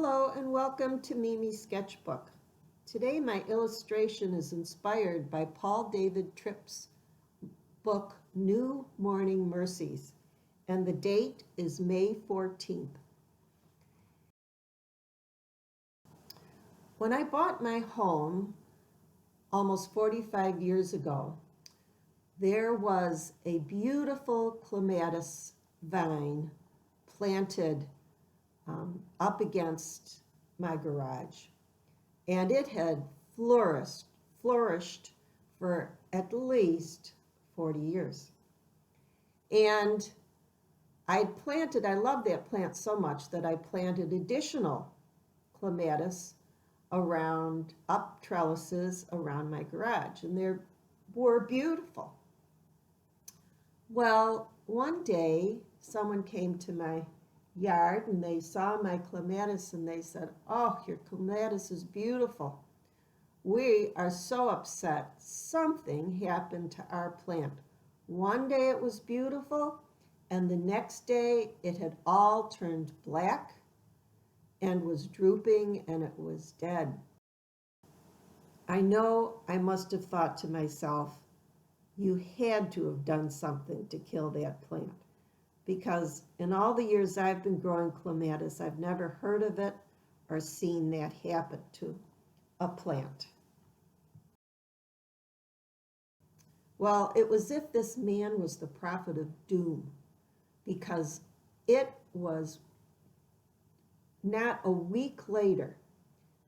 Hello and welcome to Mimi's Sketchbook. Today my illustration is inspired by Paul David Tripp's book New Morning Mercies, and the date is May 14th. When I bought my home almost 45 years ago, there was a beautiful clematis vine planted up against my garage, and it had flourished for at least 40 years. And I love that plant so much that I planted additional clematis up trellises around my garage, and they were beautiful. Well, one day someone came to my yard and they saw my clematis and they said, "Oh, your clematis is beautiful. We are so upset. Something happened to our plant. One day it was beautiful, and the next day it had all turned black and was drooping and it was dead." I know I must have thought to myself, you had to have done something to kill that plant, because in all the years I've been growing clematis, I've never heard of it or seen that happen to a plant. Well, it was as if this man was the prophet of doom, because it was not a week later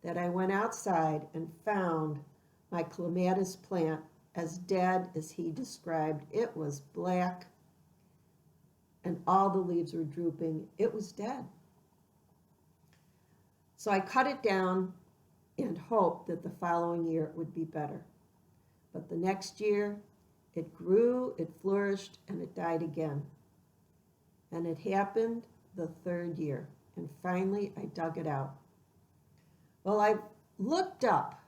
that I went outside and found my clematis plant as dead as he described. It was black and all the leaves were drooping. It was dead. So I cut it down and hoped that the following year it would be better. But the next year it grew, it flourished, and it died again. And it happened the third year. And finally I dug it out. Well, I looked up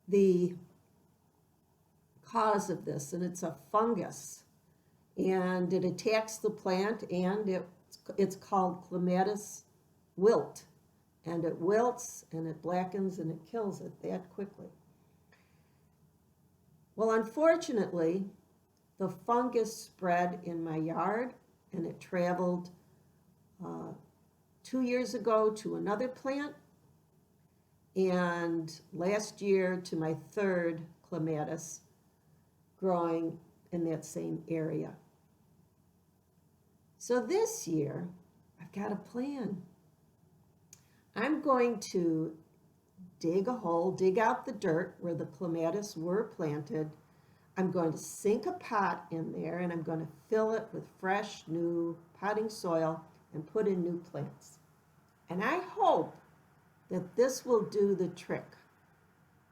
the cause of this, and it's a fungus. And it attacks the plant, and it's called Clematis wilt. And it wilts, and it blackens, and it kills it that quickly. Well, unfortunately, the fungus spread in my yard, and it traveled 2 years ago to another plant, and last year to my third clematis growing in that same area. So this year, I've got a plan. I'm going to dig a hole, dig out the dirt where the clematis were planted. I'm going to sink a pot in there, and I'm going to fill it with fresh, new potting soil and put in new plants. And I hope that this will do the trick.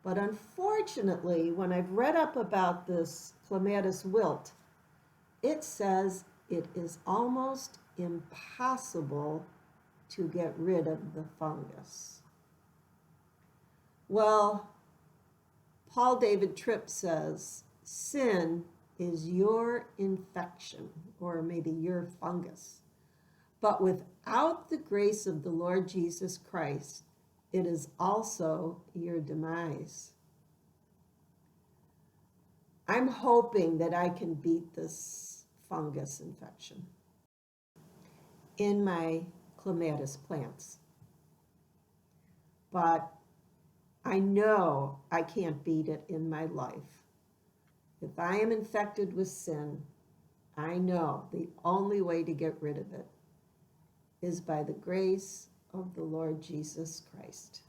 But unfortunately, when I've read up about this clematis wilt, it says it is almost impossible to get rid of the fungus. Well, Paul David Tripp says, sin is your infection, or maybe your fungus. But without the grace of the Lord Jesus Christ, it is also your demise. I'm hoping that I can beat this fungus infection in my clematis plants. But I know I can't beat it in my life. If I am infected with sin, I know the only way to get rid of it is by the grace of the Lord Jesus Christ.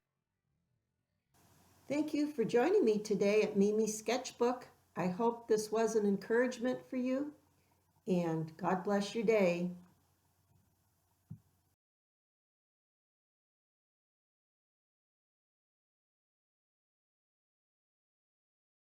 Thank you for joining me today at Mimi's Sketchbook. I hope this was an encouragement for you, and God bless your day.